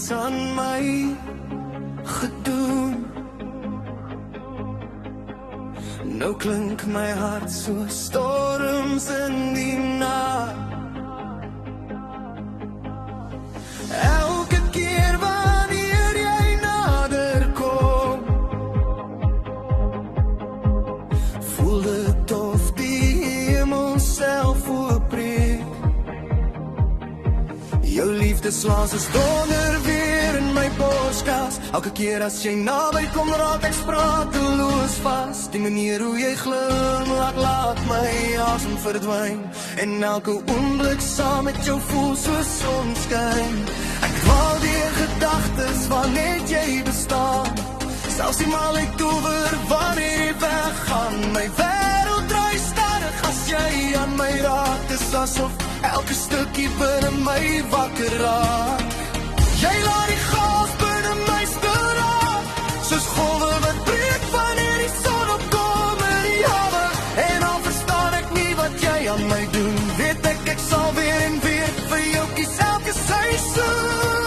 iets aan my gedoen. Nou klink my hart so storms in die nag. Elke keer wanneer jy nader kom, voel dit of die hemel self oopbreek. Jou liefde slaan soos donder weer in my borskas. Elke keer as jy naby kom, raak ek sprakeloos vas. Die manier hoe jy glimlag laat my asem verdwyn, en elke oomblik saam met jou voel soos sonskyn. Ek dwaal deur gedagtes waar net jy bestaan. Selfs die mal ek toewer wanneer jy weggaan. My wêreld draai stadig as jy aan my raak. Dis asof elke stukkie binne my wakker raak. Jy laat die gas binne my stil raak, soos golwe wat breek wanneer die son opkom in die hawe. En al verstaan ek nie wat jy aan my doen, weet ek sal weer en weer vir jou kies elke seisoen.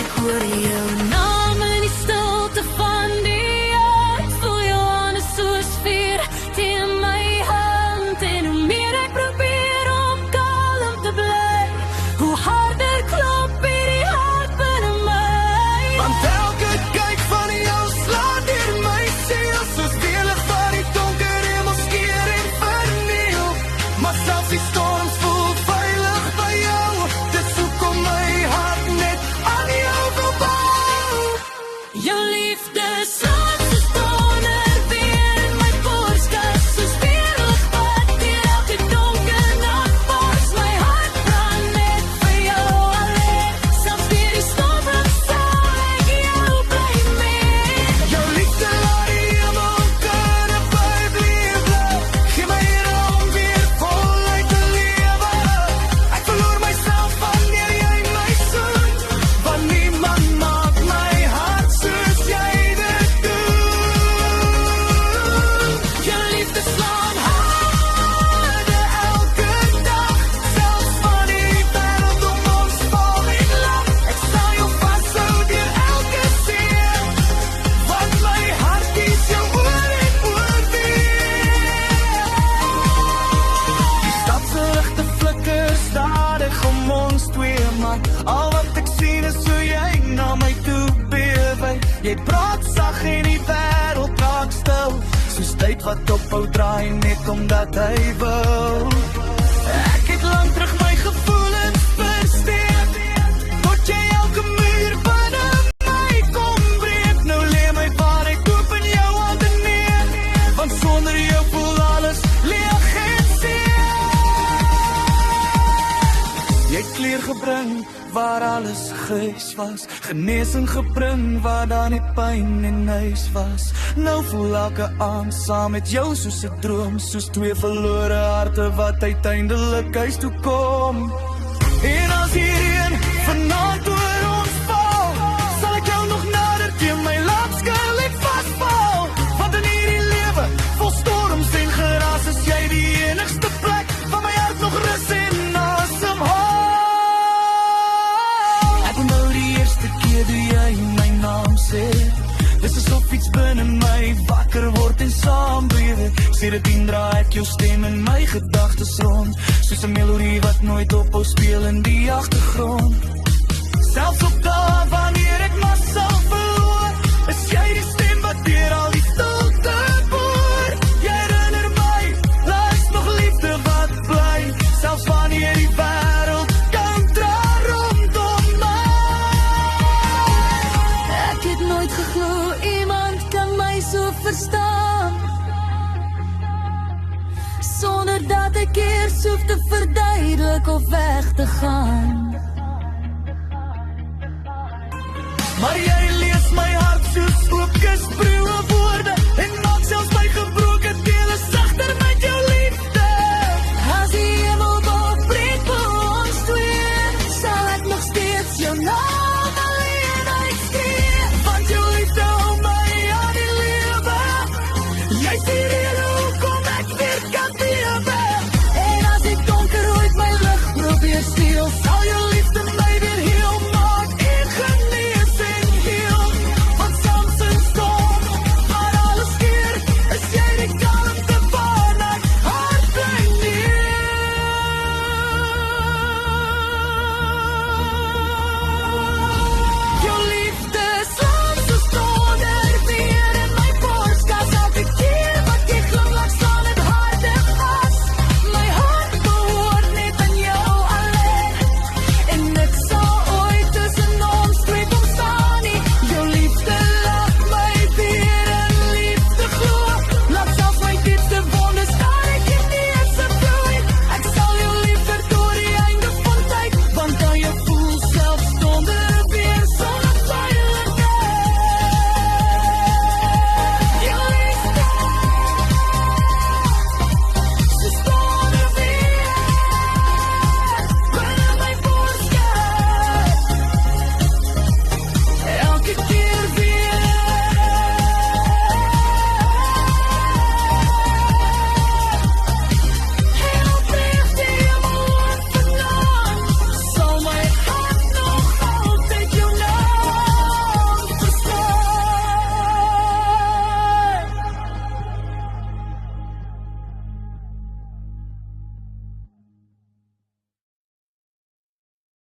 Ek hoor jou naam in die stilte van die aard, voel jou hande soos vuur teen my hand. En hoe meer ek probeer om kalm te bly, hoe harder klop hierdie hart binne my. Want elke kyk van jou slaan deur my siel, soos die lig van die donker hemel skeer en verniel. Maar selfs die storms voel veilig by jou. Dis hoekom my hart net aan jou wil bou. Jou liefde slaan soos donder weer in my borskas, soos weerlig wat deur elke donker nag vars. My hart brand net vir jou alleen, selfs deur die storm sal ek jou bly mee. Jou liefde laat die hemel kunne bybleef bly. Gee my om weer voluit te lewe. Ek verloor myself wanneer jy my soen, want niemand maak my hart soos jy dit doen. Jou liefde Slaan harder elke dag, selfs wanneer die wêreld om ons val en lag. Ek sal jou vashou deur elke seer, want my hart kies jou oor en oor weer. Die stad se ligte flikker stadig om ons twee, maar al wat ek sien is hoe jy na my toe bewe. Jy praat sag en die wêreld raak stil, soos tyd wat ophou draai net omdat hy wil. Ek het lang terug my gevoelens versteek, tot jy elke muur binne my kom breek. Nou lê my waar ek oop in jou hande neer, want sonder jou voel alles leeg en seer. Jy het kleur gebring waar alles gees was, genesing gebring waar daar net pyn en huis was. Nou voel elke aand saam met jou soos 'n droom, soos twee verlore harte wat uiteindelik huis toe kom. En as hierdie een vanaand oor ons val, sal ek jou nog nader teen my laat skuil en vasval. Want in hierdie lewe vol storms en geraas is jy die enigste plek waar my hart nog rus en asemhaal. Ek onthou die eerste keer toe jy my naam sê, dis asof iets binne my wakker word en saam bewe. Sedertdien draai ek jou stem in my gedagtes rond, soos 'n melodie wat nooit ophou speel in die agtergrond. Selfs op dae wanneer ek myself verloor, is jy die stem wat deur al die stilte boor. Jy herinner my, daar is nog liefde wat bly, selfs wanneer die wêreld kan draai rondom my. Ek het nooit geglo iemand kan my so verstaan, sonder dat ek eers hoef te verduidelik of weg te gaan. Maar jy lees my